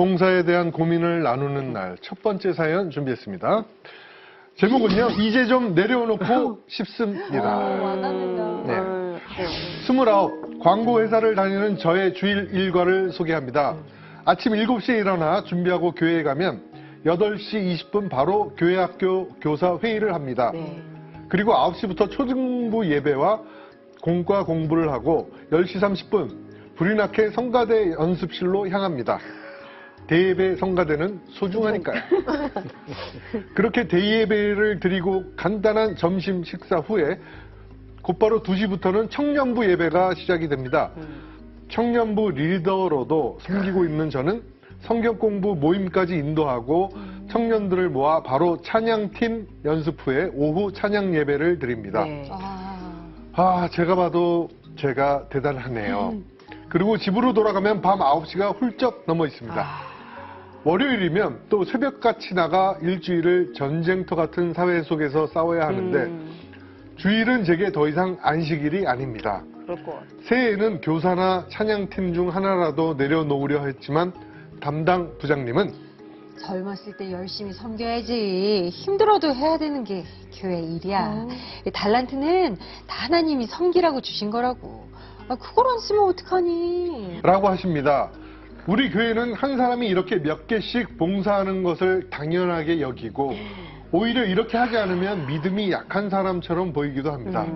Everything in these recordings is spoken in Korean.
봉사에 대한 고민을 나누는 날 첫 번째 사연 준비했습니다. 제목은요. 이제 좀 내려놓고 싶습니다. 와닿는다. 네. 29, 광고회사를 다니는 저의 주일 일과를 소개합니다. 아침 7시에 일어나 준비하고 교회에 가면 8시 20분 바로 교회학교 교사 회의를 합니다. 네. 그리고 9시부터 초등부 예배와 공과 공부를 하고 10시 30분 불이 나게 성가대 연습실로 향합니다. 대예배 성가대는 소중하니까요. 그렇게 대예배를 드리고 간단한 점심 식사 후에 곧바로 2시부터는 청년부 예배가 시작이 됩니다. 청년부 리더로도 섬기고 있는 저는 성경 공부 모임까지 인도하고 청년들을 모아 바로 찬양팀 연습 후에 오후 찬양 예배를 드립니다. 네. 제가 봐도 제가 대단하네요. 그리고 집으로 돌아가면 밤 9시가 훌쩍 넘어 있습니다. 월요일이면 또 새벽같이 나가 일주일을 전쟁터 같은 사회 속에서 싸워야 하는데 주일은 제게 더 이상 안식일이 아닙니다. 그럴 것 같아. 새해에는 교사나 찬양팀 중 하나라도 내려놓으려 했지만 담당 부장님은 젊었을 때 열심히 섬겨야지. 힘들어도 해야 되는 게 교회 일이야. 이 달란트는 다 하나님이 섬기라고 주신 거라고. 그걸 안 쓰면 어떡하니? 라고 하십니다. 우리 교회는 한 사람이 이렇게 몇 개씩 봉사하는 것을 당연하게 여기고 오히려 이렇게 하지 않으면 믿음이 약한 사람처럼 보이기도 합니다.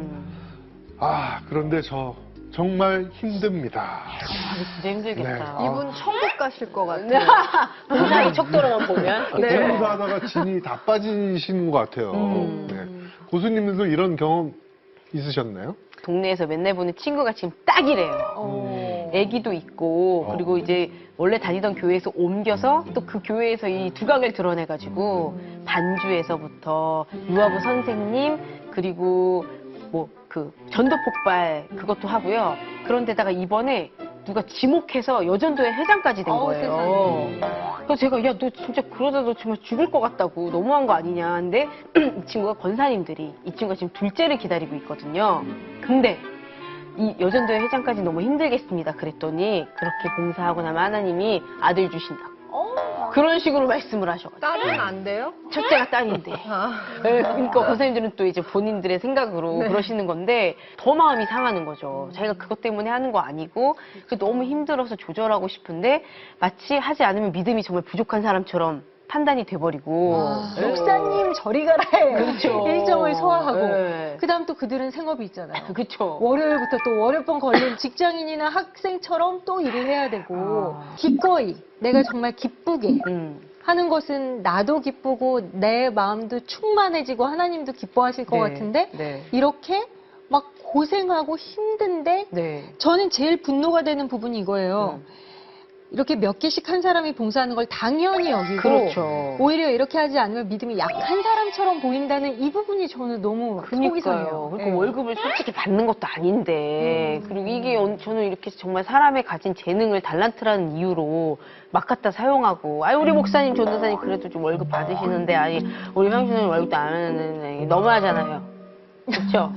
그런데 저 정말 힘듭니다. 진짜 힘들겠다. 네. 이분 천국 가실 것 같아요. 굉장히 척도로만 보면. 네. 봉사하다가 진이 다 빠지시는 것 같아요. 네. 고수님들도 이런 경험 있으셨나요? 동네에서 맨날 보는 친구가 지금 딱이래요. 애기도 있고 그리고 이제 원래 다니던 교회에서 옮겨서 또 그 교회에서 이 두각을 드러내가지고 반주에서부터 유아부 선생님 그리고 뭐 그 전도 폭발 그것도 하고요. 그런데다가 이번에 누가 지목해서 여전도회 회장까지 된 거예요. 그래서 제가 야 너 진짜 그러다 너 정말 죽을 것 같다고 너무한 거 아니냐. 근데 이 친구가 권사님들이 이 친구가 지금 둘째를 기다리고 있거든요. 근데 이 여전도회 회장까지 너무 힘들겠습니다. 그랬더니 그렇게 봉사하고 나면 하나님이 아들 주신다. 그런 식으로 말씀을 하셔가지고. 딸은 안 돼요? 첫째가 딸인데. 네, 그러니까 권사님들은 또 이제 본인들의 생각으로 그러시는 건데 더 마음이 상하는 거죠. 자기가 그것 때문에 하는 거 아니고 너무 힘들어서 조절하고 싶은데 마치 하지 않으면 믿음이 정말 부족한 사람처럼 판단이 돼버리고. 목사님 저리 가라 해. 그렇죠. 일정을 소화하고. 네. 그다음 또 그들은 생업이 있잖아요. 그렇죠. 월요일부터 또 월요병 걸린 직장인이나 학생처럼 또 일을 해야 되고 기꺼이 내가 정말 기쁘게 하는 것은 나도 기쁘고 내 마음도 충만해지고 하나님도 기뻐하실 것 같은데 이렇게 막 고생하고 힘든데 저는 제일 분노가 되는 부분이 이거예요. 이렇게 몇 개씩 한 사람이 봉사하는 걸 당연히 여기고 그렇죠. 오히려 이렇게 하지 않으면 믿음이 약한 사람처럼 보인다는 이 부분이 저는 너무 속이 상해요. 그러니까 네. 월급을 솔직히 받는 것도 아닌데 그리고 이게 저는 이렇게 정말 사람의 가진 재능을 달란트라는 이유로 막 갖다 사용하고 우리 목사님 전도사님 그래도 좀 월급 받으시는데 우리 형수는 월급도 안 하는데 너무하잖아요. 그렇죠?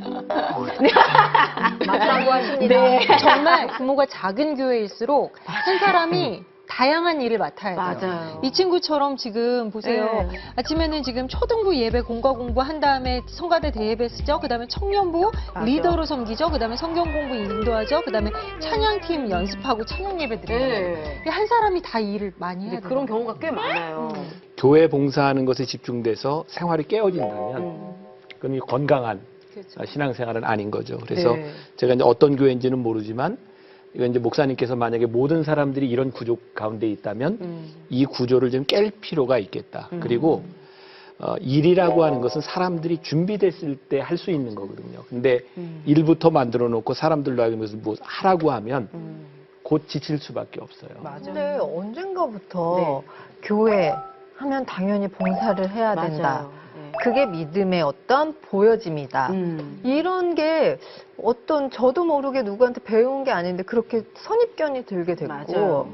맞다고 하십니다. 정말 규모가 작은 교회일수록 한 사람이 다양한 일을 맡아야 돼요. 맞아요. 이 친구처럼 지금 보세요. 아침에는 지금 초등부 예배 공과 공부 한 다음에 성가대 대예배 쓰죠. 그다음에 청년부 리더로 섬기죠. 그다음에 성경 공부 인도하죠. 그다음에 찬양팀 연습하고 찬양 예배 드려요. 한 사람이 다 일을 많이 해야 돼요. 그런 경우가 꽤 많아요. 교회 봉사하는 것에 집중돼서 생활이 깨어진다면 그럼 이 건강한 신앙생활은 아닌 거죠. 그래서 제가 이제 어떤 교회인지는 모르지만 이건 이제 목사님께서 만약에 모든 사람들이 이런 구조 가운데 있다면 이 구조를 좀 깰 필요가 있겠다. 그리고 일이라고 하는 것은 사람들이 준비됐을 때 할 수 있는 거거든요. 근데 일부터 만들어 놓고 사람들로 하여금 그것을 뭐 하라고 하면 곧 지칠 수밖에 없어요. 근데 언젠가부터 교회 하면 당연히 봉사를 해야 된다. 맞아요. 그게 믿음의 어떤 보여짐이다. 이런 게 저도 모르게 누구한테 배운 게 아닌데 그렇게 선입견이 들게 됐고 맞아요.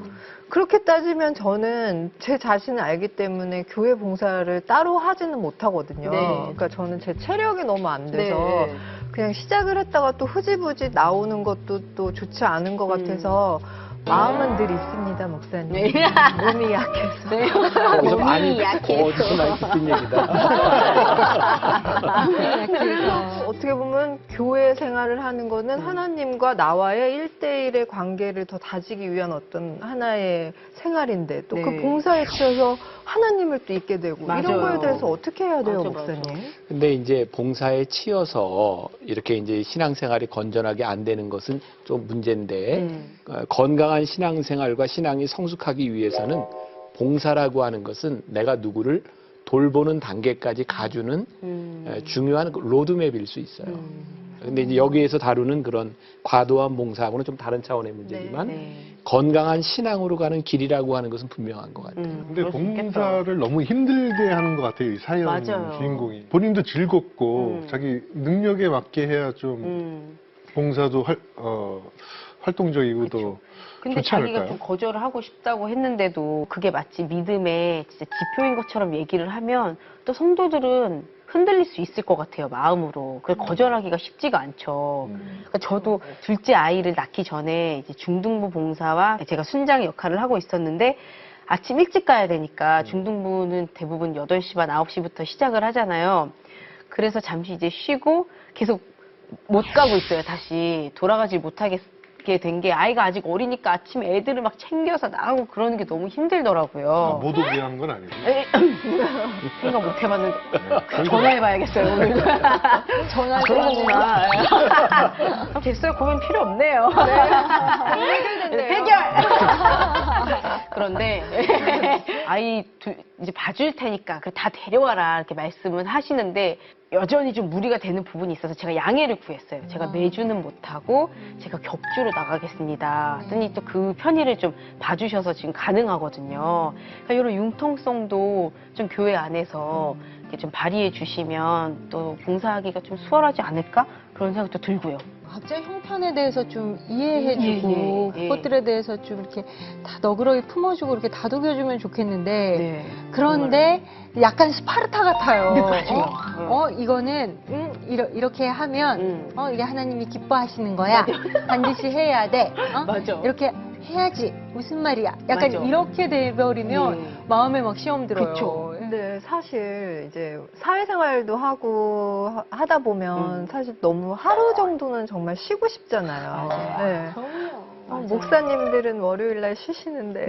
그렇게 따지면 저는 제 자신을 알기 때문에 교회 봉사를 따로 하지는 못하거든요. 그러니까 저는 제 체력이 너무 안 돼서 그냥 시작을 했다가 또 흐지부지 나오는 것도 또 좋지 않은 것 같아서 마음은 늘 있습니다, 목사님. 네. 몸이 약해서. 네. 거기서 많이 몸이 약해서. 어디서 많이 듣던 얘기다. 약해서. 어떻게 보면 교회 생활을 하는 거는 하나님과 나와의 1대1의 관계를 더 다지기 위한 어떤 하나의 생활인데 또 그 네. 봉사에 치여서 하나님을 또 잊게 되고 맞아요. 이런 거에 대해서 어떻게 해야 돼요, 맞아, 맞아. 목사님? 근데 이제 봉사에 치여서 이렇게 이제 신앙생활이 건전하게 안 되는 것은 좀 문제인데 건강한 신앙생활과 신앙이 성숙하기 위해서는 봉사라고 하는 것은 내가 누구를 돌보는 단계까지 가주는 중요한 로드맵일 수 있어요. 근데 이제 여기에서 다루는 그런 과도한 봉사하고는 좀 다른 차원의 문제지만 네. 건강한 신앙으로 가는 길이라고 하는 것은 분명한 것 같아요. 근데 그럴 수 있겠다. 봉사를 너무 힘들게 하는 것 같아요, 이 사연 맞아요. 주인공이. 본인도 즐겁고 자기 능력에 맞게 해야 좀 봉사도 활동적이고 또 근데 좋지 자기가 않을까요? 좀 거절을 하고 싶다고 했는데도 그게 마치 믿음의 진짜 지표인 것처럼 얘기를 하면 또 성도들은 흔들릴 수 있을 것 같아요, 마음으로. 그걸 거절하기가 쉽지가 않죠. 그러니까 저도 둘째 아이를 낳기 전에 이제 중등부 봉사와 제가 순장 역할을 하고 있었는데 아침 일찍 가야 되니까 중등부는 대부분 8시 반, 9시부터 시작을 하잖아요. 그래서 잠시 이제 쉬고 계속 못 가고 있어요, 다시. 돌아가지 못하게 된 게 아이가 아직 어리니까 아침에 애들을 막 챙겨서 나가고 그러는 게 너무 힘들더라고요. 못 오게 한 건 아니고. 에이, 생각 못 해봤는데 전화해봐야겠어요 오늘. 전화 그런 거구나. 됐어요, 고민 필요 없네요. 해결. 그런데 아이 이제 봐줄 테니까 다 데려와라 이렇게 말씀은 하시는데 여전히 좀 무리가 되는 부분이 있어서 제가 양해를 구했어요. 제가 매주는 못하고 제가 격주로 나가겠습니다. 했더니 또 그 편의를 좀 봐주셔서 지금 가능하거든요. 그러니까 이런 융통성도 좀 교회 안에서 이렇게 좀 발휘해 주시면 또 봉사하기가 좀 수월하지 않을까? 그런 생각도 들고요. 각자 형편에 대해서 좀 이해해주고 예, 예. 그것들에 대해서 좀 이렇게 다 너그러이 품어주고 이렇게 다독여주면 좋겠는데 네. 그런데 약간 스파르타 같아요. 네, 맞아요. 이거는 이렇게 하면 이게 하나님이 기뻐하시는 거야. 반드시 해야 돼. 맞아. 이렇게 해야지. 무슨 말이야? 약간 맞아. 이렇게 돼버리면 네. 마음에 막 시험 들어요. 그쵸. 근데 사실 이제 사회생활도 하고 하다 보면 사실 너무 하루 정도는 정말 쉬고 싶잖아요. 네. 맞아요. 목사님들은 월요일 날 쉬시는데.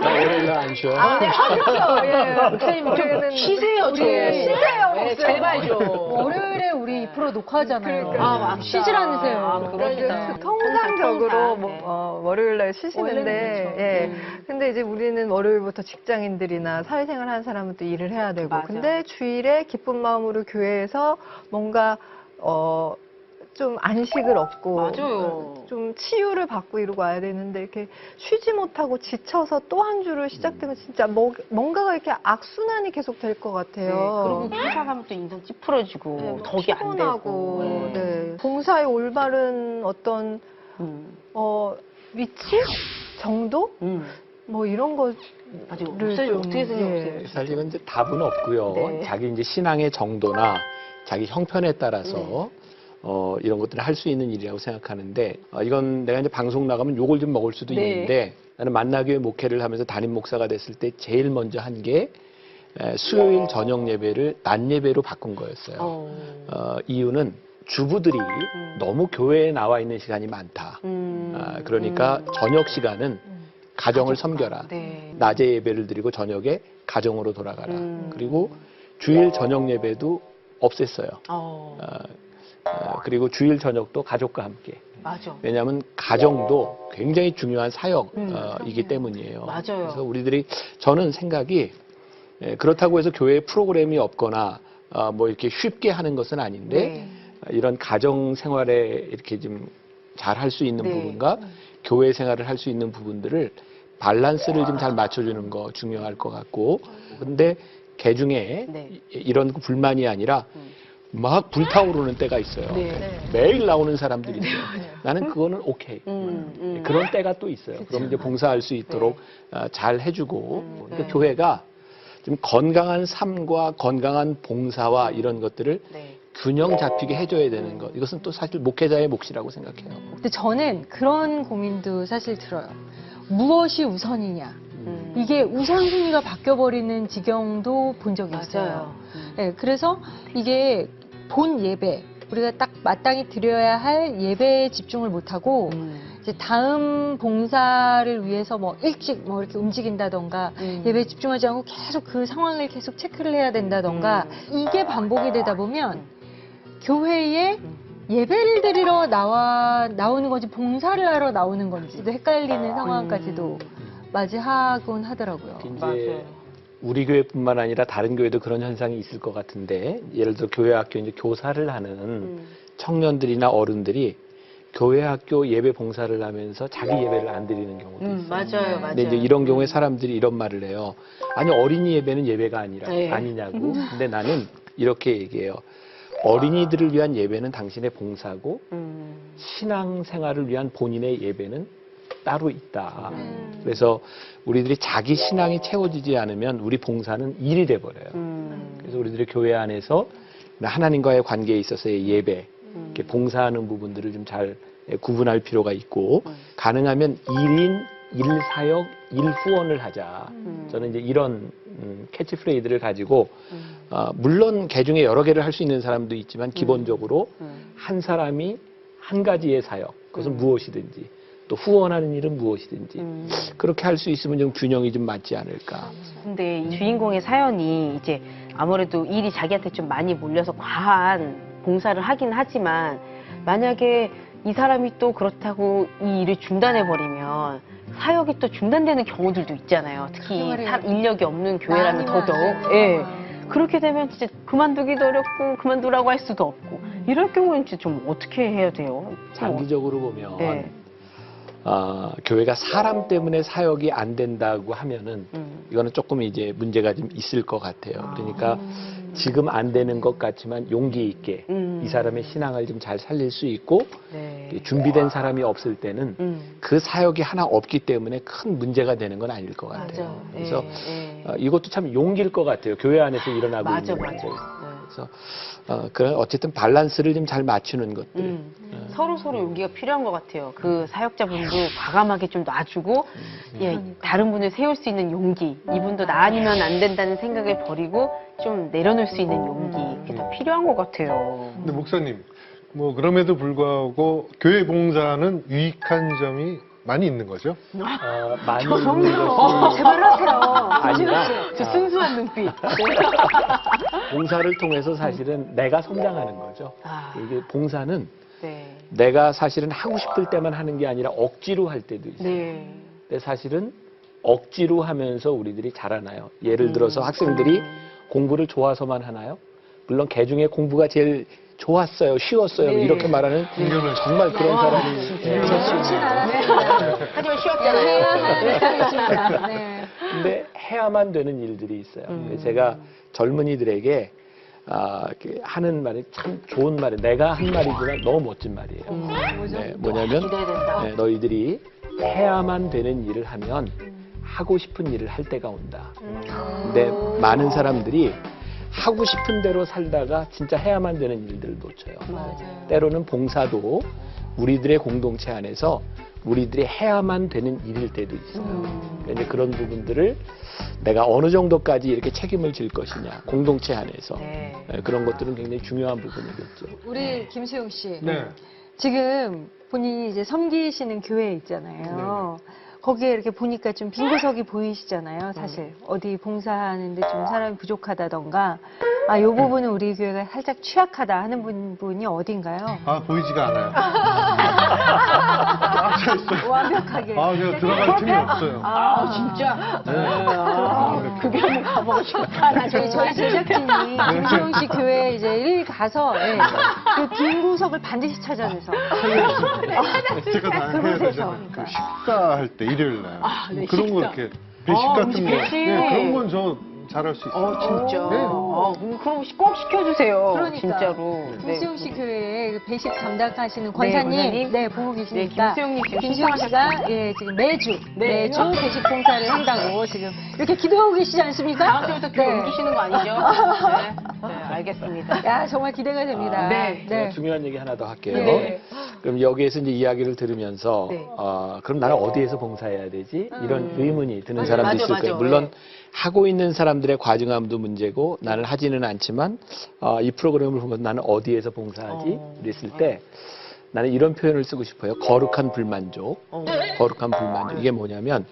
월요일날 안 쉬어. 그렇죠. 예. 목사님 좀 우리는 쉬세요, 좀. 쉬세요, 네, 잘 봐줘. 월요일에 우리 2% 녹화하잖아요. 그러니까요. 맞다. 쉬질 않으세요. 아, 그러시다. 그래서 통상적으로 항상, 뭐, 네. 월요일 날 원래는 쉬시는데, 그렇죠. 예. 근데 이제 우리는 월요일부터 직장인들이나 사회생활 하는 사람은 또 일을 해야 되고, 맞아. 근데 주일에 기쁜 마음으로 교회에서 뭔가 좀 안식을 얻고 맞아요. 좀 치유를 받고 이러고 와야 되는데 이렇게 쉬지 못하고 지쳐서 또 한 주를 시작되면 진짜 뭔가가 이렇게 악순환이 계속 될 것 같아요. 그리고 봉사하면 또 인상 찌푸러지고 네, 막 덕이 안 되고. 피곤하고, 네. 봉사의 올바른 어떤 위치 정도 뭐 이런 거 맞아요. 목사님 어떻게 생각하세요? 사실 이건 이제 답은 없고요. 네. 자기 이제 신앙의 정도나 자기 형편에 따라서 이런 것들을 할 수 있는 일이라고 생각하는데 이건 내가 이제 방송 나가면 욕을 좀 먹을 수도 네. 있는데 나는 만나교회 목회를 하면서 담임 목사가 됐을 때 제일 먼저 한 게 수요일 저녁 예배를 낮 예배로 바꾼 거였어요. 이유는 주부들이 너무 교회에 나와 있는 시간이 많다. 그러니까 저녁 시간은 가정을 섬겨라. 네. 낮에 예배를 드리고 저녁에 가정으로 돌아가라. 그리고 주일 저녁 예배도 없앴어요. 그리고 주일 저녁도 가족과 함께. 맞아. 왜냐하면 가정도 굉장히 중요한 사역이기 때문이에요. 맞아요. 그래서 우리들이 저는 생각이 그렇다고 해서 교회 프로그램이 없거나 뭐 이렇게 쉽게 하는 것은 아닌데 이런 가정 생활에 이렇게 좀 잘 할 수 있는 네. 부분과 교회 생활을 할 수 있는 부분들을 밸런스를 좀 잘 맞춰주는 거 중요할 것 같고 근데 개중에 네. 이런 불만이 아니라 막 불타오르는 때가 있어요. 네. 매일 나오는 사람들이 있어요. 나는 그거는 오케이. 그런 때가 또 있어요. 그럼 이제 봉사할 수 있도록 잘 해주고 그러니까 교회가 좀 건강한 삶과 건강한 봉사와 이런 것들을 균형 잡히게 해줘야 되는 것. 이것은 또 사실 목회자의 몫이라고 생각해요. 근데 저는 그런 고민도 사실 들어요. 무엇이 우선이냐. 이게 우선순위가 바뀌어버리는 지경도 본 적이 있어요. 맞아요. 네, 그래서 이게 본 예배, 우리가 딱 마땅히 드려야 할 예배에 집중을 못하고 이제 다음 봉사를 위해서 뭐 일찍 뭐 이렇게 움직인다던가 예배에 집중하지 않고 계속 그 상황을 계속 체크를 해야 된다던가 이게 반복이 되다 보면 교회에 예배를 드리러 나오는 건지 봉사를 하러 나오는 건지도 헷갈리는 상황까지도 맞이하곤 하더라고요. 이제 맞아요. 우리 교회뿐만 아니라 다른 교회도 그런 현상이 있을 것 같은데, 예를 들어 교회 학교 이제 교사를 하는 청년들이나 어른들이 교회 학교 예배 봉사를 하면서 자기 예배를 안 드리는 경우도 있어요. 맞아요, 맞아요. 근데 이제 이런 경우에 사람들이 이런 말을 해요. 아니, 어린이 예배는 예배가 네. 아니냐고. 근데 나는 이렇게 얘기해요. 어린이들을 위한 예배는 당신의 봉사고 신앙생활을 위한 본인의 예배는 따로 있다. 그래서 우리들이 자기 신앙이 채워지지 않으면 우리 봉사는 일이 돼버려요. 그래서 우리들이 교회 안에서 하나님과의 관계에 있어서의 예배, 이렇게 봉사하는 부분들을 좀 잘 구분할 필요가 있고, 가능하면 1인 1사역 1후원을 하자. 저는 이제 이런 캐치프레이즈를 가지고 물론 개중에 여러 개를 할 수 있는 사람도 있지만 기본적으로 한 사람이 한 가지의 사역, 그것은 무엇이든지 또 후원하는 일은 무엇이든지 그렇게 할 수 있으면 좀 균형이 좀 맞지 않을까. 근데 이 주인공의 사연이 이제 아무래도 일이 자기한테 좀 많이 몰려서 과한 봉사를 하긴 하지만, 만약에 이 사람이 또 그렇다고 이 일을 중단해버리면 사역이 또 중단되는 경우들도 있잖아요. 특히 인력이 없는 교회라면 더더욱. 예. 그렇게 되면 진짜 그만두기도 어렵고 그만두라고 할 수도 없고, 이럴 경우에는 진짜 좀 어떻게 해야 돼요? 장기적으로 보면 네. 교회가 사람 때문에 사역이 안 된다고 하면은 이거는 조금 이제 문제가 좀 있을 것 같아요. 그러니까 지금 안 되는 것 같지만 용기 있게 이 사람의 신앙을 좀 잘 살릴 수 있고, 네. 준비된 사람이 없을 때는 그 사역이 하나 없기 때문에 큰 문제가 되는 건 아닐 것 같아요. 맞아. 그래서 예, 이것도 참 용기일 것 같아요. 교회 안에서 일어나고 맞아, 있는 맞아. 문제. 그래서 그런 어쨌든 밸런스를 좀 잘 맞추는 것들. 서로 용기가 필요한 것 같아요. 그 사역자분도 과감하게 좀 놔주고, 예, 다른 분을 세울 수 있는 용기, 이분도 나 아니면 안 된다는 생각을 버리고 좀 내려놓을 수 있는 용기, 그게 다 필요한 것 같아요. 근데 목사님, 뭐 그럼에도 불구하고 교회 봉사는 유익한 점이 많이 있는 거죠? 많이 있는 어, 것이 제발 하세요. 아니라 저 순수한 눈빛. 봉사를 통해서 사실은 내가 성장하는 거죠. 아. 이게 봉사는 네. 내가 사실은 하고 싶을 때만 하는 게 아니라 억지로 할 때도 있어요. 네. 근데 사실은 억지로 하면서 우리들이 자라나요. 예를 들어서 학생들이 공부를 좋아서만 하나요? 물론 개중에 공부가 제일 좋았어요, 쉬웠어요, 네. 이렇게 말하는 정말 그런 사람이 하지만 쉬웠잖아요. 네. 근데 해야만 되는 일들이 있어요. 근데 제가 젊은이들에게 하는 말이 참 좋은 말이에요. 내가 한 말이지만 너무 멋진 말이에요. 네, 뭐냐면 기대된다. 네, 너희들이 해야만 되는 일을 하면 하고 싶은 일을 할 때가 온다. 근데 많은 사람들이 하고 싶은 대로 살다가 진짜 해야만 되는 일들을 놓쳐요. 맞아요. 때로는 봉사도 우리들의 공동체 안에서 우리들이 해야만 되는 일일 때도 있어요. 그러니까 이제 그런 부분들을 내가 어느 정도까지 이렇게 책임을 질 것이냐, 공동체 안에서. 네. 그런 것들은 굉장히 중요한 부분이겠죠. 우리 김수용 씨. 네. 지금 본인이 이제 섬기시는 교회 있잖아요. 거기에 이렇게 보니까 좀 빈 구석이 보이시잖아요, 사실. 어디 봉사하는데 좀 사람이 부족하다던가, 이 부분은 우리 교회가 살짝 취약하다 하는 부분이 어딘가요? 보이지가 않아요. 완벽하게. 제가 들어갈 틈이 없어요. 진짜? 네. 그게 한번 가보고 싶다. 저희 제작진이 김수용 씨 교회에 이제 일 가서 그 빈 구석을 반드시 찾아내서. 제가 다 해야 되잖아요. 그 식사할 때 일요일 날. 네, 그런 거 식사. 이렇게 배식 같은 음식 거. 배식. 그런 건 저 잘할 수 있어요. 진짜? 네. 그럼 꼭 시켜주세요. 그러니까. 진짜로. 김수용 씨 교회에 그 배식 담당하시는 권사님. 권사님, 보고 계시니까. 김수용님 지금 김수용 씨가 지금 매주 배식 봉사를 한다고 지금 이렇게 기도하고 계시지 않습니까? 다음 주부터 교회 옮기시는 거 아니죠? 네. 알겠습니다. 야, 정말 기대가 됩니다. 네. 제가 중요한 얘기 하나 더 할게요. 네. 그럼 여기에서 이제 이야기를 들으면서 네. 그럼 나는 어디에서 봉사해야 되지? 이런 의문이 드는 사람도 맞아, 있을 맞아. 거예요. 물론 네. 하고 있는 사람들의 과정함도 문제고 나는 하지는 않지만 이 프로그램을 보면서 나는 어디에서 봉사하지? 이랬을 때 나는 이런 표현을 쓰고 싶어요. 거룩한 불만족. 거룩한 불만족. 이게 뭐냐면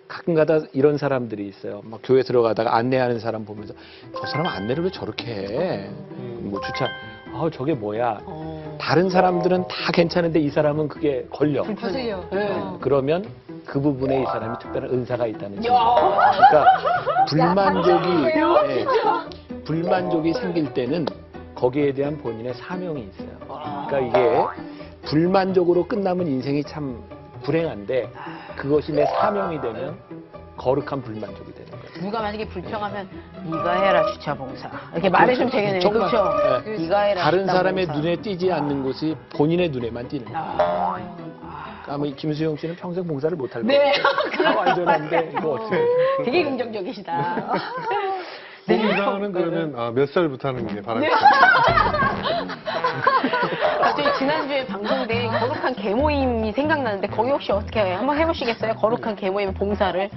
가끔가다 이런 사람들이 있어요. 막 교회 들어가다가 안내하는 사람 보면서 저 사람 안내를 왜 저렇게 해? 뭐 주차, 저게 뭐야? 다른 사람들은 다 괜찮은데 이 사람은 그게 걸려. 거슬려. 그러면 그 부분에 이 사람이 특별한 은사가 있다는 거죠. 그러니까 불만족이 불만족이 생길 때는 거기에 대한 본인의 사명이 있어요. 그러니까 이게 불만족으로 끝나면 인생이 참 불행한데 그것이 내 사명이 되면 거룩한 불만족이 되는 거죠. 누가 만약에 불평하면 네가 해라 주차봉사 이렇게 말해주면 되겠네요. 정말, 그렇죠? 네. 네가 해라 다른 주차봉사. 사람의 눈에 띄지 않는 것이 본인의 눈에만 띄는 거예요. 아마 김수영 씨는 평생 봉사를 못할 거예요. 네. 다 완전한데 이거 어떻게? 되게 긍정적이시다. 봉사는 그러면 몇 살부터 하는 게 바람직해요? 갑자기 지난주에 방송된 거룩한 개모임이 생각나는데 거기 혹시 어떻게 해요? 한번 해보시겠어요? 거룩한 개모임 봉사를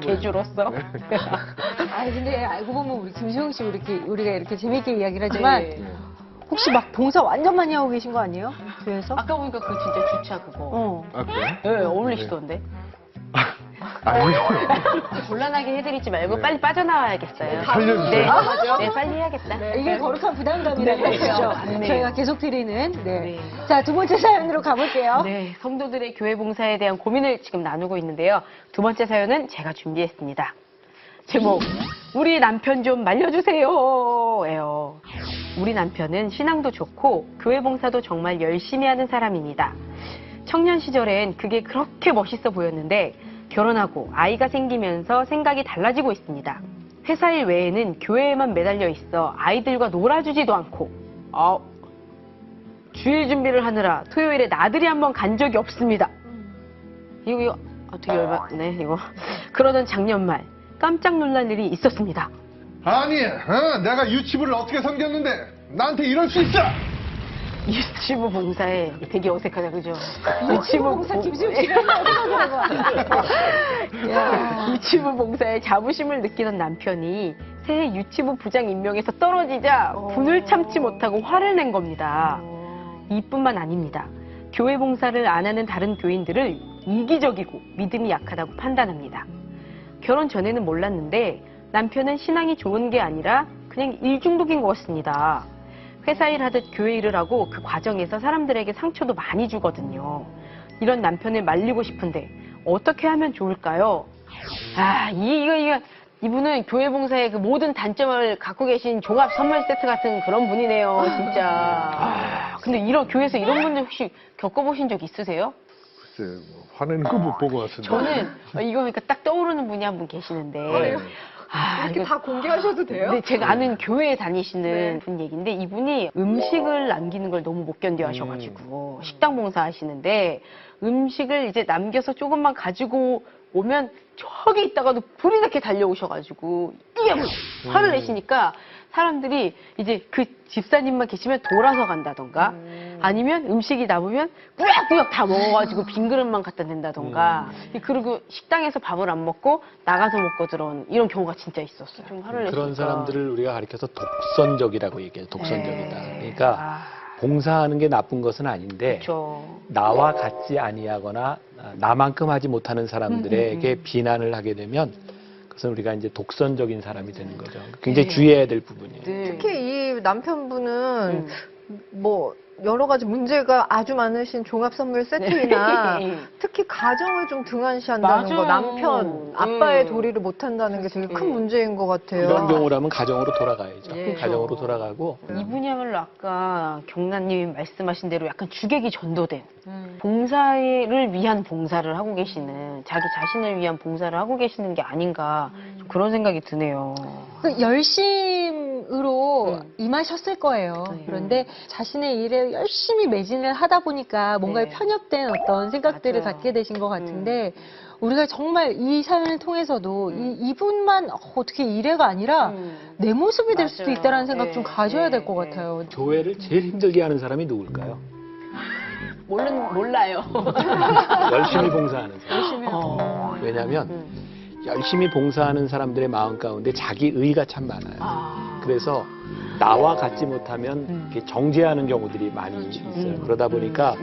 개주로서. 근데 알고 보면 우리 김수영 씨 우리가 이렇게 재밌게 이야기를 하지만 네. 혹시 막 봉사 완전 많이 하고 계신 거 아니에요? 교회에서? 아까 보니까 그 진짜 주차 그거. 아, 그래? 네, 어울리시던데. 아니요. 곤란하게 해드리지 말고 네. 빨리 빠져나와야겠어요. 살려주세요. 네, 맞아. 네, 빨리 해야겠다. 이게 거룩한 부담감이라고 네, 하시죠. 맞네요. 저희가 계속 드리는. 네. 네. 자, 두 번째 사연으로 가볼게요. 네, 성도들의 교회 봉사에 대한 고민을 지금 나누고 있는데요. 두 번째 사연은 제가 준비했습니다. 제목, 우리 남편 좀 말려주세요. 예요. 우리 남편은 신앙도 좋고 교회 봉사도 정말 열심히 하는 사람입니다. 청년 시절엔 그게 그렇게 멋있어 보였는데 결혼하고 아이가 생기면서 생각이 달라지고 있습니다. 회사 일 외에는 교회에만 매달려 있어 아이들과 놀아주지도 않고 주일 준비를 하느라 토요일에 나들이 한번 간 적이 없습니다. 이거 되게 열받네 이거. 그러던 작년 말 깜짝 놀란 일이 있었습니다. 아니, 내가 유치부를 어떻게 섬겼는데 나한테 이럴 수 있어? 유치부 봉사에 되게 어색하다 그죠? 유치부 봉사 김수영 씨가 유치부 봉사에 자부심을 느끼던 남편이 새해 유치부 부장 임명에서 떨어지자 분을 참지 못하고 화를 낸 겁니다. 이뿐만 아닙니다. 교회 봉사를 안 하는 다른 교인들을 이기적이고 믿음이 약하다고 판단합니다. 결혼 전에는 몰랐는데 남편은 신앙이 좋은 게 아니라 그냥 일 중독인 것 같습니다. 회사 일 하듯 교회 일을 하고 그 과정에서 사람들에게 상처도 많이 주거든요. 이런 남편을 말리고 싶은데 어떻게 하면 좋을까요? 이분은 교회 봉사의 그 모든 단점을 갖고 계신 종합 선물 세트 같은 그런 분이네요, 진짜. 근데 교회에서 이런 분들 혹시 겪어보신 적 있으세요? 글쎄, 뭐, 화내는 거 못 보고 왔는데. 저는 이거 보니까 딱 떠오르는 분이 한 분 계시는데. 이렇게 다 공개하셔도 돼요? 네, 제가 아는 교회에 다니시는 분 얘기인데 이분이 음식을 남기는 걸 너무 못 견뎌 하셔가지고 식당 봉사 하시는데 음식을 이제 남겨서 조금만 가지고 오면 저기 있다가도 불이 나게 달려오셔가지고 이게 화를 내시니까 사람들이 이제 그 집사님만 계시면 돌아서 간다던가 아니면 음식이 남으면 꾸역꾸역 다 먹어가지고 빈 그릇만 갖다 댄다던가 그리고 식당에서 밥을 안 먹고 나가서 먹고 들어온 이런 경우가 진짜 있었어요. 좀 화를 내시니까. 그런 사람들을 우리가 가리켜서 독선적이라고 얘기해요. 독선적이다. 그러니까 봉사하는 게 나쁜 것은 아닌데 그렇죠. 나와 같지 아니하거나 나만큼 하지 못하는 사람들에게 비난을 하게 되면 그것은 우리가 이제 독선적인 사람이 되는 거죠. 굉장히 주의해야 될 부분이에요. 네. 특히 이 남편분은 뭐 여러 가지 문제가 아주 많으신 종합 선물 세트이나 특히 가정을 좀 등한시한다는 거, 맞아요. 남편, 아빠의 도리를 못한다는 게 되게 큰 문제인 것 같아요. 이런 경우라면 가정으로 돌아가야죠. 예. 가정으로 돌아가고 이분이야말로 아까 경란님이 말씀하신 대로 약간 주객이 전도된 봉사를 위한 봉사를 하고 계시는 자기 자신을 위한 봉사를 하고 계시는 게 아닌가 좀 그런 생각이 드네요. 그 열심을 열정으로 임하셨을 거예요. 네. 그런데 자신의 일에 열심히 매진을 하다 보니까 뭔가에 네. 편협된 어떤 생각들을 맞아요. 갖게 되신 것 같은데 우리가 정말 이 사연을 통해서도 이분만 어떻게 일해가 아니라 내 모습이 될 수도 맞아요. 있다라는 생각 좀 네. 가져야 될 것 네. 같아요. 교회를 제일 힘들게 하는 사람이 누굴까요? 몰라요. 열심히 봉사하는 사람. 열심히 하고. 왜냐하면 열심히 봉사하는 사람들의 마음 가운데 자기 의가 참 많아요. 그래서 나와 같지 못하면 이렇게 정죄하는 경우들이 많이 있어요. 그러다 보니까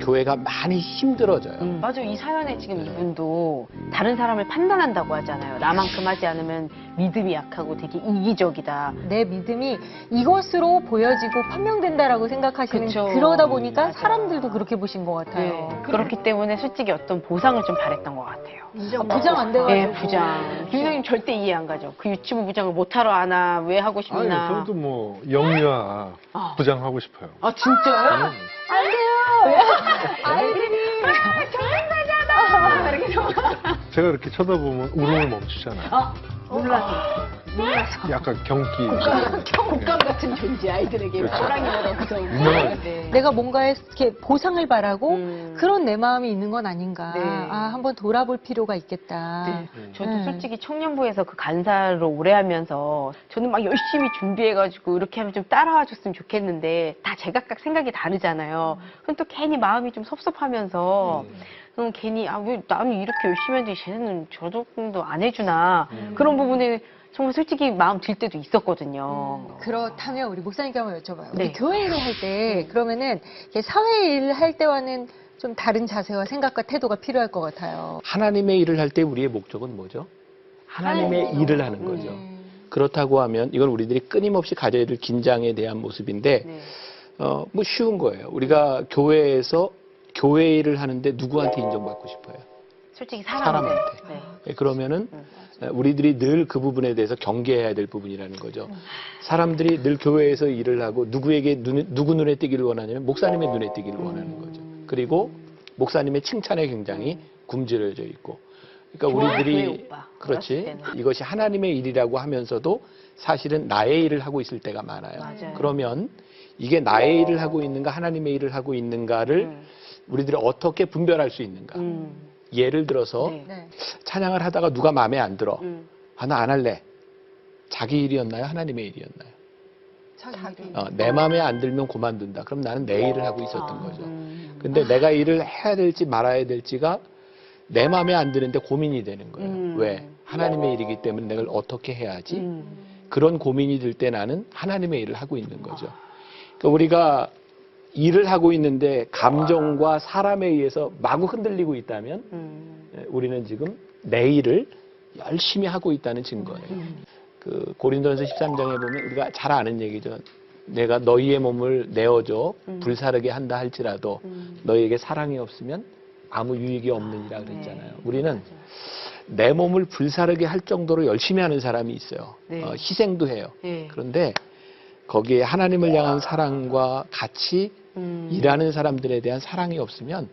교회가 많이 힘들어져요. 맞아요. 이 사연에 지금 이분도 다른 사람을 판단한다고 하잖아요. 나만큼 하지 않으면 믿음이 약하고 되게 이기적이다. 내 믿음이 이것으로 보여지고 판명된다라고 생각하시는 그쵸. 그러다 보니까 맞아요. 사람들도 그렇게 보신 것 같아요. 네. 그렇기 때문에 솔직히 어떤 보상을 좀 바랬던 것 같아요. 부장 안 돼가지고. 네, 부장. 김선생님 절대 이해 안 가죠. 그 유치부 부장을 못하러 하나, 왜 하고 아니, 싶나. 저도 뭐 영유아 부장 하고 싶어요. 아, 진짜요? 제가 이렇게 쳐다보면 울음을 멈추잖아요. 몰라서. 약간 경기. 곶감 같은 존재, 아이들에게. 그렇죠. 호랑이보다 유명한 네. 내가 뭔가에 이렇게 보상을 바라고 음. 그런 내 마음이 있는 건 아닌가. 네. 아, 한번 돌아볼 필요가 있겠다. 네. 저도 네. 솔직히 청년부에서 그 간사로 오래 하면서 저는 막 열심히 준비해가지고 이렇게 하면 좀 따라와 줬으면 좋겠는데 다 제각각 생각이 다르잖아요. 그럼 또 괜히 마음이 좀 섭섭하면서 그럼 괜히 아 왜 나는 이렇게 열심히 하는데 쟤는 저 정도 안 해주나 그런 부분에 정말 솔직히 마음 들 때도 있었거든요. 그렇다면 우리 목사님께 한번 여쭤봐요. 네. 우리 교회 일을 할 때 그러면은 이렇게 사회 일을 할 때와는 좀 다른 자세와 생각과 태도가 필요할 것 같아요. 하나님의 일을 할 때 우리의 목적은 뭐죠? 하나님의 일을 하는 거죠. 그렇다고 하면 이건 우리들이 끊임없이 가져야 될 긴장에 대한 모습인데 네. 뭐 쉬운 거예요. 우리가 교회에서 교회 일을 하는데 누구한테 인정받고 싶어요? 솔직히 사람한테. 네. 예, 그러면은 우리들이 늘 그 부분에 대해서 경계해야 될 부분이라는 거죠. 사람들이 늘 교회에서 일을 하고 누구에게 누구 눈에 띄기를 원하냐면 목사님의 눈에 띄기를 원하는 거죠. 그리고 목사님의 칭찬에 굉장히 굶주려져 있고. 그러니까 교회 우리들이 오빠. 그렇지. 그랬을 때는. 이것이 하나님의 일이라고 하면서도 사실은 나의 일을 하고 있을 때가 많아요. 맞아요. 그러면 이게 나의 일을 하고 있는가 하나님의 일을 하고 있는가를 우리들이 어떻게 분별할 수 있는가. 예를 들어서 네. 네. 찬양을 하다가 누가 마음에 안 들어. 음. 아, 나 안 할래. 자기 일이었나요? 하나님의 일이었나요? 자기. 내 마음에 안 들면 그만둔다. 그럼 나는 내 일을 하고 있었던 거죠. 음. 근데 내가 일을 해야 될지 말아야 될지가 내 마음에 안 드는데 고민이 되는 거예요. 왜? 하나님의 일이기 때문에 내가 어떻게 해야지? 그런 고민이 들 때 나는 하나님의 일을 하고 있는 거죠. 그러니까 우리가 일을 하고 있는데 감정과 사람에 의해서 마구 흔들리고 있다면 우리는 지금 내 일을 열심히 하고 있다는 증거예요. 그 고린도전서 13장에 보면 우리가 잘 아는 얘기죠. 내가 너희의 몸을 내어줘 불사르게 한다 할지라도 너희에게 사랑이 없으면 아무 유익이 없느니라 그랬잖아요. 우리는 내 몸을 불사르게 할 정도로 열심히 하는 사람이 있어요. 네. 희생도 해요. 네. 그런데 거기에 하나님을 향한 사랑과 같이 일하는 사람들에 대한 사랑이 없으면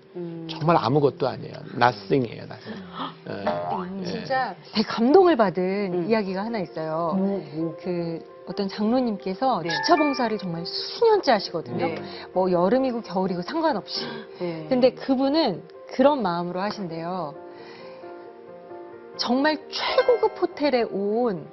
정말 아무것도 아니에요. nothing이에요. nothing. 진짜 되게 감동을 받은 이야기가 하나 있어요. 그 어떤 장로님께서 네. 주차 봉사를 정말 수년째 하시거든요. 네. 뭐 여름이고 겨울이고 상관없이. 네. 근데 그분은 그런 마음으로 하신대요. 정말 최고급 호텔에 온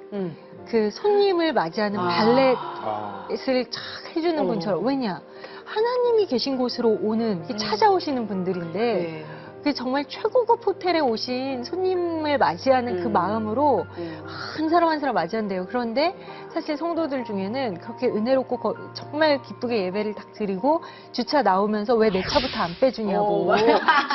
그 손님을 맞이하는 발렛을 쫙 해주는 분처럼. 왜냐? 하나님이 계신 곳으로 오는, 이렇게 찾아오시는 분들인데, 네. 그 정말 최고급 호텔에 오신 손님을 맞이하는 그 마음으로 한 사람 한 사람 맞이한대요. 그런데 사실 성도들 중에는 그렇게 은혜롭고 정말 기쁘게 예배를 딱 드리고 주차 나오면서 왜 내 차부터 안 빼주냐고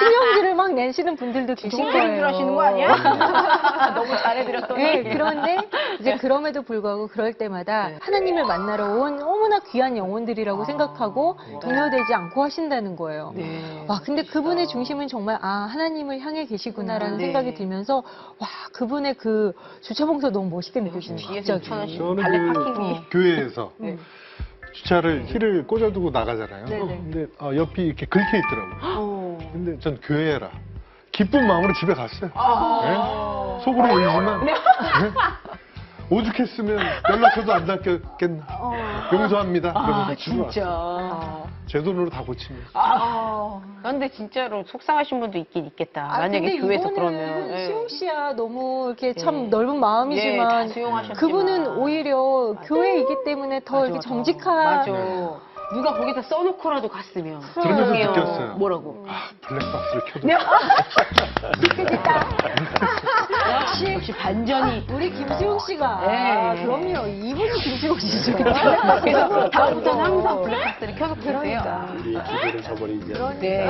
투명지를 막 내시는 분들도 계신 거예요. 하시는 거 아니야? 너무 잘해드렸더니. 네, 그런데 이제 그럼에도 불구하고 그럴 때마다 하나님을 만나러 온 너무나 귀한 영혼들이라고 생각하고 동요되지 않고 하신다는 거예요. 네. 와, 근데 그분의 중심은 정말 하나님을 향해 계시구나라는 네. 생각이 들면서 와, 그분의 그 주차봉사 너무 멋있게 느껴지는 뒤에서 갑자기. 6,000원씩 저는 발레 그 파킹비. 교회에서 네. 주차를 힐을 꽂아두고 나가잖아요. 네네. 근데 옆이 이렇게 긁혀 있더라고요. 근데 전 교회라 기쁜 마음으로 집에 갔어요. 네? 속으로 울지만 네? 오죽했으면 연락처도 안 닿겠나. 용서합니다. 아, 그러면서 진짜. 들어왔어요. 제 돈으로 다 고치면. 근데 진짜로 속상하신 분도 있긴 있겠다. 만약에 근데 교회에서 이거는 그러면. 예. 수용 씨야 너무 이렇게 참 예. 넓은 예, 마음이지만 다 수용하셨지만. 그분은 오히려 교회이기 때문에 더 맞아, 이렇게 맞아. 정직한 맞아. 누가 거기다 써놓고라도 갔으면. 그러면서 그러면 느꼈어요. 뭐라고? 아, 블랙박스를 켜도. 역시 반전이. 우리 김수용 씨가 네. 그럼요 이분이 김수용 씨죠. 그래서 다음부터는 항상 블랙박스를 켜서 계세요. 우리의 기도를 저버리지 않는. 네.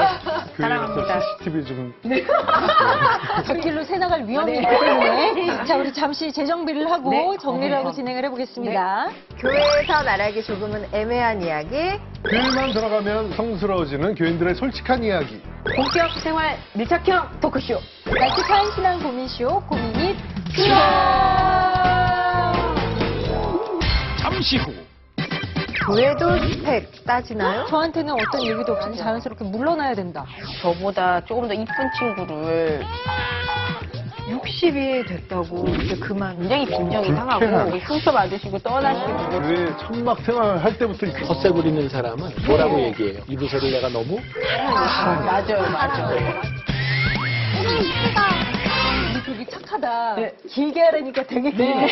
사랑합니다. 교회에서 CCTV 좀. 갓길로 새 나갈 위험이 있기 때문에 자 우리 잠시 재정비를 하고 네. 정리를 하고 진행을 해보겠습니다. 교회에서 말하기 조금은 애매한 이야기. 교회만 들어가면 성스러워지는 교인들의 솔직한 이야기. 본격 생활 밀착형 토크쇼. 나직한 신앙 고민쇼 고민이 필요한 잠시 후 교회도 스펙 따지나요? 저한테는 어떤 얘기도 없이 자연스럽게 물러나야 된다. 저보다 조금 더 이쁜 친구를 60이 됐다고 이제 그만. 굉장히 빈정이 상하고 상처 받으시고 떠나시고 교회 천막 생활 할 때부터 있었어요. 헛새 부리는 사람은 뭐라고 얘기해요? 이 부서를 내가 너무 맞아요. 우리 되게 착하다. 네. 길게 하라니까 되게 길게.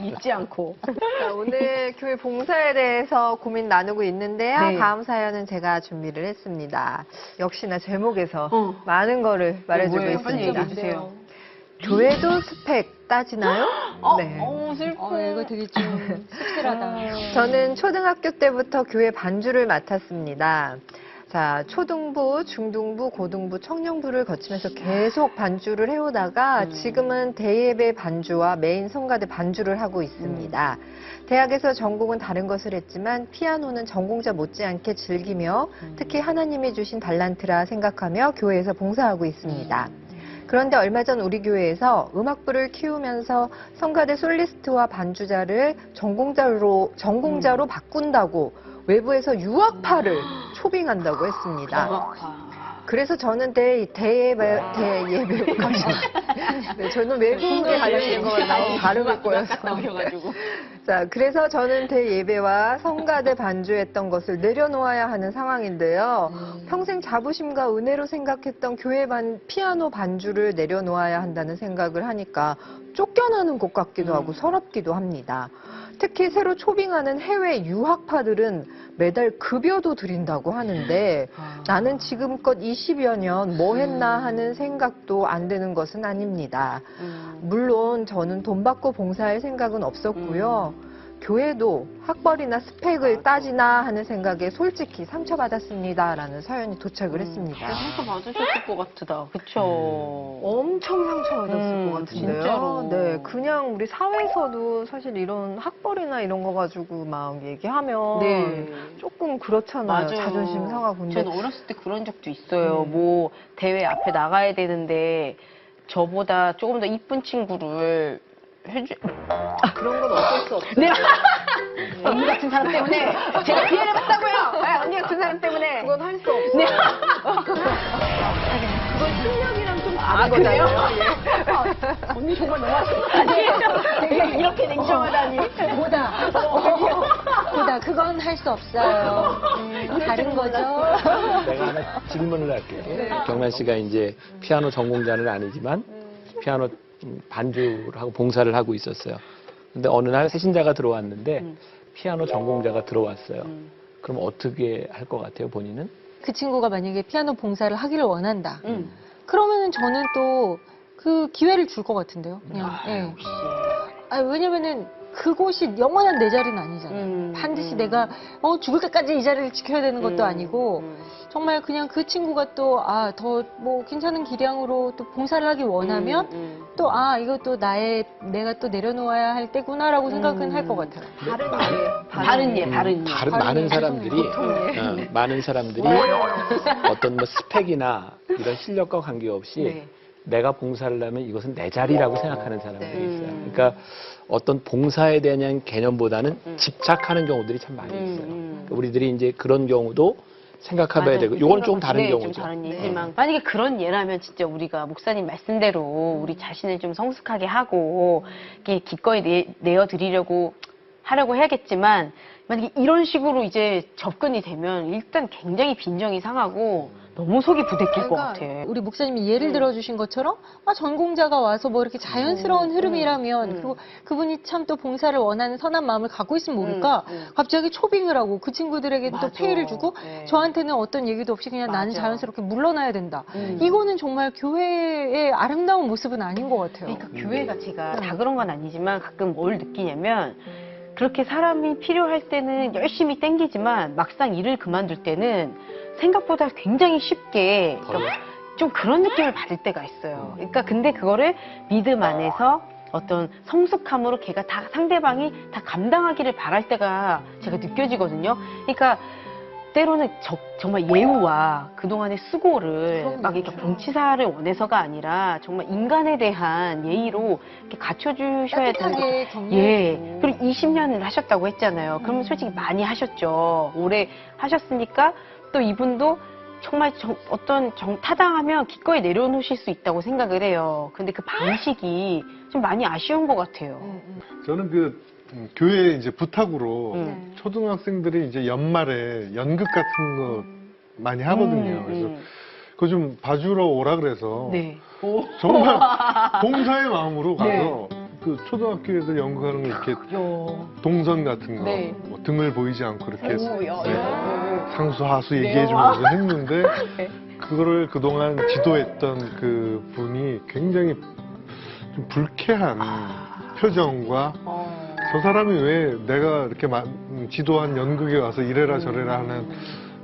잊지 않고. 자, 오늘 교회 봉사에 대해서 고민 나누고 있는데요. 네. 다음 사연은 제가 준비를 했습니다. 역시나 제목에서 어. 많은 거를 말해주고 뭐예요? 빨리 있습니다. 얘기해 주세요. 교회도 스펙 따지나요? 네. 슬퍼. 이거 되게 좀 씁쓸하다. 저는 초등학교 때부터 교회 반주를 맡았습니다. 자, 초등부, 중등부, 고등부, 청년부를 거치면서 계속 반주를 해오다가 지금은 대예배 반주와 메인 성가대 반주를 하고 있습니다. 대학에서 전공은 다른 것을 했지만 피아노는 전공자 못지않게 즐기며 특히 하나님이 주신 달란트라 생각하며 교회에서 봉사하고 있습니다. 그런데 얼마 전 우리 교회에서 음악부를 키우면서 성가대 솔리스트와 반주자를 전공자로 바꾼다고 외부에서 유학파를 초빙한다고 했습니다. 그래서 저는 대예배 네, 저는 외국에 관련된 것만 나오면 발음을 꼬여서. 나오셔가지고. 자, 그래서 저는 대예배와 성가대 반주했던 것을 내려놓아야 하는 상황인데요. 평생 자부심과 은혜로 생각했던 교회 피아노 반주를 내려놓아야 한다는 생각을 하니까 쫓겨나는 것 같기도 하고 서럽기도 합니다. 특히 새로 초빙하는 해외 유학파들은 매달 급여도 드린다고 하는데 나는 지금껏 20여 년 뭐 했나 하는 생각도 안 드는 것은 아닙니다. 물론 저는 돈 받고 봉사할 생각은 없었고요. 교회도 학벌이나 스펙을 따지나 하는 생각에 솔직히 상처받았습니다라는 사연이 도착을 했습니다. 상처 받으셨을 것 같다. 그쵸. 엄청 상처받았을 것 같은데요. 진짜로. 네, 그냥 우리 사회에서도 사실 이런 학벌이나 이런 거 가지고 막 얘기하면 네. 조금 그렇잖아요. 맞아요. 자존심 상하고. 근데 저는 어렸을 때 그런 적도 있어요. 뭐 대회 앞에 나가야 되는데 저보다 조금 더 이쁜 친구를 그런 건 어쩔 수 없어요. 네. 언니 같은 사람 때문에 제가 피해를 봤다고요. 네, 언니 같은 사람 때문에. 그건 할 수 없어요. 네. 그건 실력이랑 좀 아, 다른 그래요? 거잖아요. 언니 정말 너무하시다. 아니에요. 되게 이렇게 냉정하다니. 보다 그건 할 수 없어요. 다른 거죠. 내가 하나 질문을 할게요. 경란 씨가 이제 피아노 전공자는 아니지만 피아노 반주를 하고 봉사를 하고 있었어요. 근데 어느 날 새신자가 들어왔는데 피아노 전공자가 들어왔어요. 그럼 어떻게 할 것 같아요, 본인은? 그 친구가 만약에 피아노 봉사를 하기를 원한다. 그러면은 저는 또 그 기회를 줄 것 같은데요. 그냥. 예. 역시. 왜냐면은 그곳이 영원한 내 자리는 아니잖아요. 반드시 내가 죽을 때까지 이 자리를 지켜야 되는 것도 아니고 정말 그냥 그 친구가 또 더 뭐 괜찮은 기량으로 또 봉사를 하기 원하면 또 이것도 내가 또 내려놓아야 할 때구나라고 생각은 할 것 같아요. 다른 예. 많은 사람들이 많은 사람들이 어떤 뭐 스펙이나 이런 실력과 관계없이 네. 내가 봉사를 하면 이것은 내 자리라고 생각하는 사람들이 있어요. 그러니까 어떤 봉사에 대한 개념보다는 집착하는 경우들이 참 많이 있어요. 그러니까 우리들이 이제 그런 경우도 생각해봐야 되고, 이건 좀 다른 경우죠. 좀 다른 얘기지만 만약에 그런 예라면 진짜 우리가 목사님 말씀대로 우리 자신을 좀 성숙하게 하고 이렇게 기꺼이 내어드리려고 하려고 해야겠지만 만약에 이런 식으로 이제 접근이 되면 일단 굉장히 빈정이 상하고 너무 속이 부대낄 것 같아. 우리 목사님이 예를 들어주신 것처럼 전공자가 와서 뭐 이렇게 자연스러운 흐름이라면 그리고 그분이 참 또 봉사를 원하는 선한 마음을 갖고 있으면 모를까 갑자기 초빙을 하고 그 친구들에게 또 맞아. 페이를 주고 네. 저한테는 어떤 얘기도 없이 그냥 나는 맞아. 자연스럽게 물러나야 된다. 이거는 정말 교회의 아름다운 모습은 아닌 것 같아요. 그러니까 교회 가치가 다 그런 건 아니지만 가끔 뭘 느끼냐면 그렇게 사람이 필요할 때는 열심히 땡기지만 막상 일을 그만둘 때는 생각보다 굉장히 쉽게 좀 그런 느낌을 받을 때가 있어요. 그러니까 근데 그거를 믿음 안에서 어떤 성숙함으로 걔가 다 상대방이 다 감당하기를 바랄 때가 제가 느껴지거든요. 그러니까 때로는 정말 예우와 그동안의 수고를 막 이렇게 봉치사를 원해서가 아니라 정말 인간에 대한 예의로 이렇게 갖춰주셔야 되는 따뜻하게 거. 격려해주고. 예. 그리고 20년을 하셨다고 했잖아요. 그러면 솔직히 많이 하셨죠. 오래 하셨으니까 또 이분도 정말 타당하면 기꺼이 내려놓으실 수 있다고 생각을 해요. 근데 그 방식이 좀 많이 아쉬운 것 같아요. 저는 교회 이제 부탁으로 음. 초등학생들이 이제 연말에 연극 같은 거 많이 하거든요. 그래서 그거 좀 봐주러 오라 그래서 네. 정말 봉사의 마음으로 가서 그 초등학교 애들 연극하는 거 이렇게 동선 같은 거, 네. 뭐 등을 보이지 않고 이렇게 야. 상수 하수 얘기해주면서 했는데 그거를 그동안 지도했던 그 분이 굉장히 좀 불쾌한 표정과 저 사람이 왜 내가 이렇게 지도한 연극에 와서 이래라 저래라 하는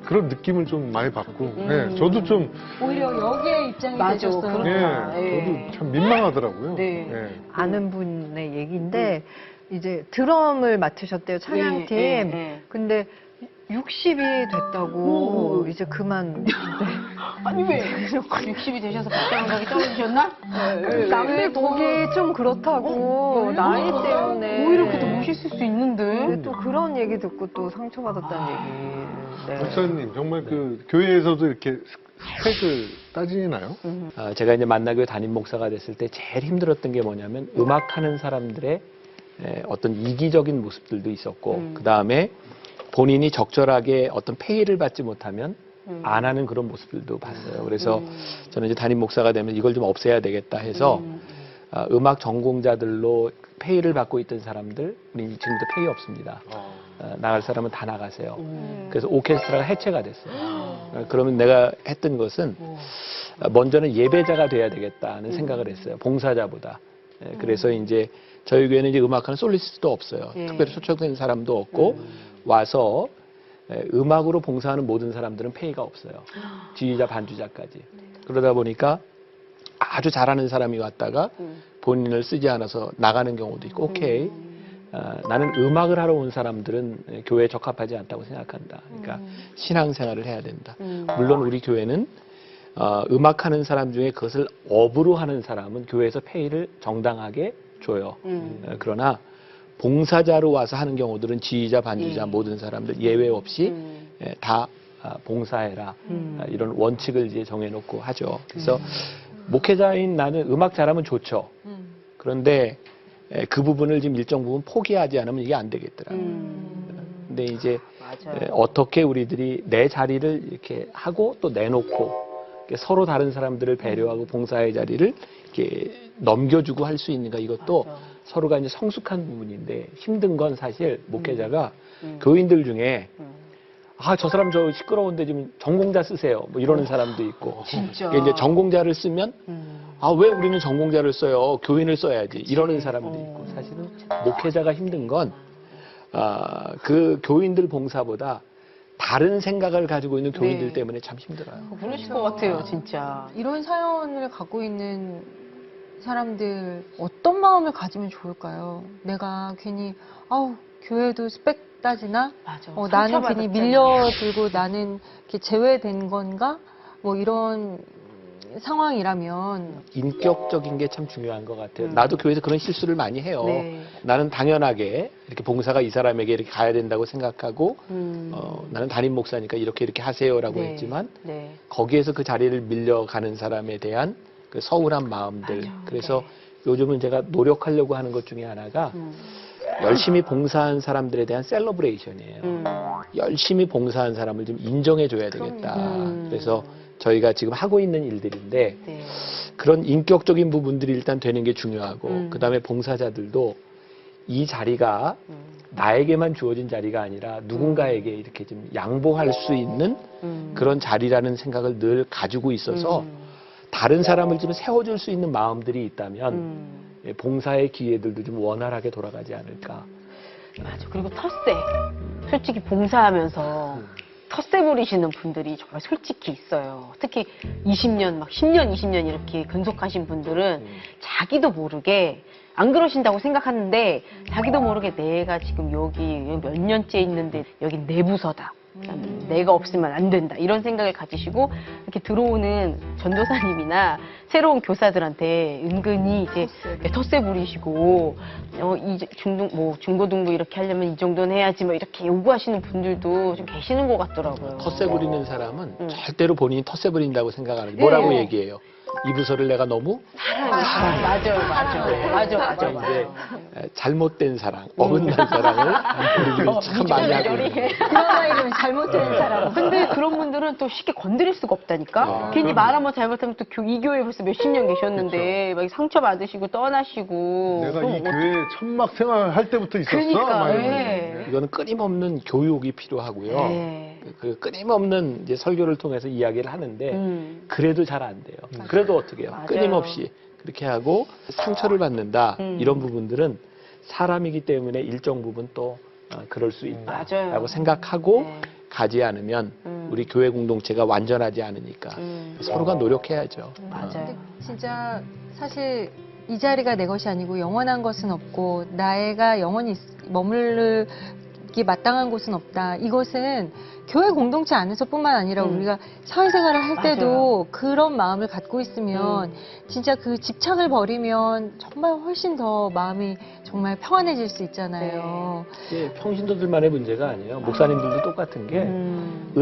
그런 느낌을 좀 많이 받고 예, 저도 좀 오히려 여기에 입장이 맞아. 되셨어요. 예, 저도 참 민망하더라고요. 네. 예. 아는 분의 얘기인데 이제 드럼을 맡으셨대요 찬양팀. 네. 근데 60이 됐다고 이제 그만. 아니 왜? 60이 되셔서 박장감각이 떨어지셨나? 남들 보기 좀 그렇다고 나이 때문에. 오히려 그렇게 더 멋있을 수 있는데. 근데 또 그런 얘기 듣고 또 상처받았다는 얘기. 네. 목사님 정말 그 교회에서도 이렇게 스펙을 따지나요? 제가 이제 만나교회 담임 목사가 됐을 때 제일 힘들었던 게 뭐냐면 음악하는 사람들의 어떤 이기적인 모습들도 있었고 그 다음에 본인이 적절하게 어떤 페이를 받지 못하면 안 하는 그런 모습들도 봤어요. 그래서 저는 이제 담임 목사가 되면 이걸 좀 없애야 되겠다 해서 음악 전공자들로 페이를 받고 있던 사람들 우리 지금도 페이 없습니다. 나갈 사람은 다 나가세요. 그래서 오케스트라가 해체가 됐어요. 그러면 내가 했던 것은 먼저는 예배자가 돼야 되겠다는 생각을 했어요. 봉사자보다. 그래서 이제 저희 교회는 이제 음악하는 솔리스트도 없어요. 특별히 초청된 사람도 없고 와서 음악으로 봉사하는 모든 사람들은 페이가 없어요. 지휘자, 반주자까지. 그러다 보니까 아주 잘하는 사람이 왔다가 본인을 쓰지 않아서 나가는 경우도 있고, 오케이. 나는 음악을 하러 온 사람들은 교회에 적합하지 않다고 생각한다. 그러니까 신앙생활을 해야 된다. 물론 우리 교회는 음악하는 사람 중에 그것을 업으로 하는 사람은 교회에서 페이를 정당하게 줘요. 그러나 봉사자로 와서 하는 경우들은 지휘자, 반주자 모든 사람들 예외 없이 다 봉사해라. 이런 원칙을 이제 정해놓고 하죠. 그래서 목회자인 나는 음악 잘하면 좋죠. 그런데 그 부분을 지금 일정 부분 포기하지 않으면 이게 안 되겠더라고요. 근데 이제 어떻게 우리들이 내 자리를 이렇게 하고 또 내놓고 서로 다른 사람들을 배려하고 봉사의 자리를 이렇게 넘겨주고 할 수 있는가 이것도 서로가 이제 성숙한 부분인데 힘든 건 사실 목회자가 교인들 중에 저 사람 저 시끄러운데 지금 전공자 쓰세요. 뭐 이러는 사람도 있고. 진짜. 이제 전공자를 쓰면 왜 우리는 전공자를 써요? 교인을 써야지. 이러는 사람도 있고. 사실은 목회자가 힘든 건 그 교인들 봉사보다 다른 생각을 가지고 있는 교인들 때문에 참 힘들어요. 그러실 것 같아요, 진짜. 이런 사연을 갖고 있는 사람들 어떤 마음을 가지면 좋을까요? 내가 괜히 교회도 스펙 따지나? 맞아. 나는 괜히 밀려들고 나는 이렇게 제외된 건가? 뭐 이런 상황이라면 인격적인 게 참 중요한 것 같아요. 나도 교회에서 그런 실수를 많이 해요. 네. 나는 당연하게 이렇게 봉사가 이 사람에게 이렇게 가야 된다고 생각하고 나는 담임 목사니까 이렇게 하세요라고 네. 했지만 네. 거기에서 그 자리를 밀려가는 사람에 대한 그 서운한 마음들. 맞아. 그래서 요즘은 제가 노력하려고 하는 것 중에 하나가 열심히 봉사한 사람들에 대한 셀러브레이션이에요. 열심히 봉사한 사람을 좀 인정해줘야 되겠다. 그래서 저희가 지금 하고 있는 일들인데 네. 그런 인격적인 부분들이 일단 되는 게 중요하고 그다음에 봉사자들도 이 자리가 나에게만 주어진 자리가 아니라 누군가에게 이렇게 좀 양보할 수 있는 그런 자리라는 생각을 늘 가지고 있어서 다른 사람을 좀 세워줄 수 있는 마음들이 있다면 예, 봉사의 기회들도 좀 원활하게 돌아가지 않을까. 맞아. 그리고 텃세. 솔직히 봉사하면서 텃세 부리시는 분들이 정말 솔직히 있어요. 특히 20년, 막 10년, 20년 이렇게 근속하신 분들은 자기도 모르게 안 그러신다고 생각하는데 자기도 모르게 내가 지금 여기 몇 년째 있는데 여기 내 부서다. 내가 없으면 안 된다. 이런 생각을 가지시고 이렇게 들어오는 전도사님이나 새로운 교사들한테 은근히 이제 텃세 부리시고 이 중고등부 이렇게 하려면 이 정도는 해야지 뭐 이렇게 요구하시는 분들도 좀 계시는 것 같더라고요. 텃세 부리는 사람은 절대로 본인이 텃세 부린다고 생각 안 해요. 뭐라고 네. 얘기해요? 이 부서를 내가 너무 맞아요. 이제 잘못된 사랑, 어긋난 사랑을 우리들이 참 많이 하고 있는 거예요. 드라마 이름 잘못된 사람. 근데 그런 분들은 또 쉽게 건드릴 수가 없다니까. 아, 괜히 그럼요. 말 한번 잘못하면 또 이 교회에 벌써 몇십 년 계셨는데 막 상처 받으시고 떠나시고. 내가 그럼 이 교회 천막 생활할 때부터 있었어. 그러니까, 막 이러면서. 예. 이거는 끊임없는 교육이 필요하고요. 네. 그 끊임없는 이제 설교를 통해서 이야기를 하는데 그래도 잘 안 돼요. 그래도 어떻게 해요? 맞아요. 끊임없이 그렇게 하고 상처를 받는다. 이런 부분들은 사람이기 때문에 일정 부분 또 그럴 수 있다라고 맞아요. 생각하고 네. 가지 않으면 우리 교회 공동체가 완전하지 않으니까 서로가 노력해야죠. 맞아요. 진짜 사실 이 자리가 내 것이 아니고 영원한 것은 없고 나애가 영원히 머물기 마땅한 곳은 없다. 이것은 교회 공동체 안에서뿐만 아니라 우리가 사회생활을 할 때도 그런 마음을 갖고 있으면 진짜 그 집착을 버리면 정말 훨씬 더 마음이 정말 평안해질 수 있잖아요. 이게 평신도들만의 문제가 아니에요. 목사님들도 똑같은 게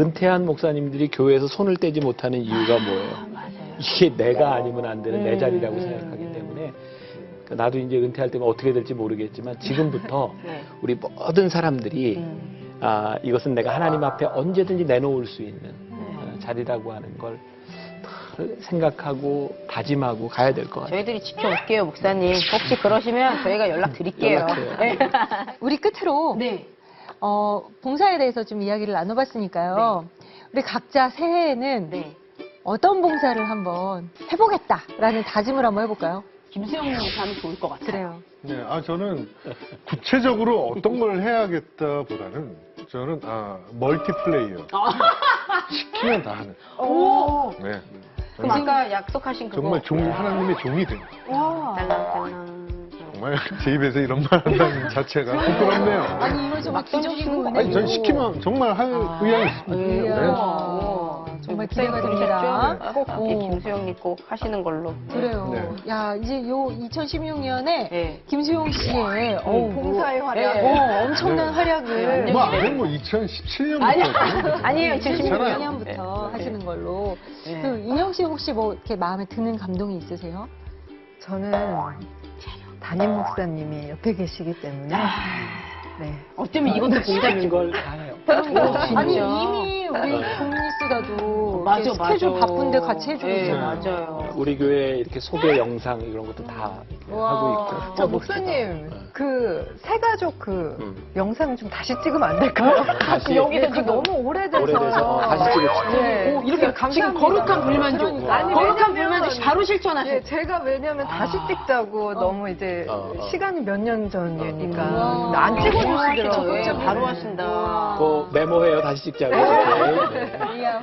은퇴한 목사님들이 교회에서 손을 떼지 못하는 이유가 뭐예요? 맞아요. 이게 내가 아니면 안 되는 내 자리라고 생각하기 때문에 그러니까 나도 이제 은퇴할 때면 어떻게 될지 모르겠지만 지금부터 네. 우리 모든 사람들이 이것은 내가 하나님 앞에 언제든지 내놓을 수 있는 자리라고 하는 걸 생각하고 다짐하고 가야 될 것 같아요. 저희들이 지켜볼게요, 목사님. 혹시 그러시면 저희가 연락드릴게요. 연락해요. 우리 끝으로 네. 봉사에 대해서 좀 이야기를 나눠봤으니까요. 우리 각자 새해에는 네. 어떤 봉사를 한번 해보겠다라는 다짐을 한번 해볼까요? 김수영 님부터 하면 좋을 것 같아요. 그래요. 네, 저는 구체적으로 어떤 걸 해야겠다보다는 저는 멀티플레이어 시키면 다 하는. 오! 네. 그럼 아까 약속하신 그거. 정말 하나님의 종이 된. 와. 딸랑딸랑. 정말 제 입에서 이런 말 한다는 자체가 부끄럽네요. 아니 이거 정말 기적이고 아니, 전 시키면 정말 할 의향이 있습니다. 네. 정말 기대가 됩니다. 꼭 오. 김수영님 꼭 하시는 걸로. 그래요. 네. 야 이제 요 2016년에 네. 김수용 씨의 봉사의 활약. 네. 엄청난 네. 활약을 뭐, 아니, 2017년부터. 아니에요, 2016년부터 하시는 걸로. 네. 그 인영 씨 혹시 뭐 이렇게 마음에 드는 감동이 있으세요? 저는 담임 목사님이 옆에 계시기 때문에 네. 어쩌면 이것도 시키는 걸 다 해요. 아니 이미 우리 고민이스가도 맞아, 스케줄 맞아. 바쁜데 같이 해주고 네, 있잖아요. 맞아요. 우리 교회 이렇게 소개 영상 이런 것도 다 이렇게 하고 있고. 자, 목사님, 그 새가족 영상 좀 다시 찍으면 안 될까요? 다시 여기서 그 너무 오래돼서. 다시 찍읍시다. 네. 오, 이렇게 지금 감사합니다. 거룩한 불만족. 아니, 거룩한 왜냐면- 불만족 바로 실천하시고. 예, 제가 왜냐면 다시 찍자고 너무 이제 시간이 몇 년 전이니까 우와. 안 찍어주시더라고요. 적극적으로 바로 하신다. 그 메모해요. 다시 찍자고. 이렇게. 이야,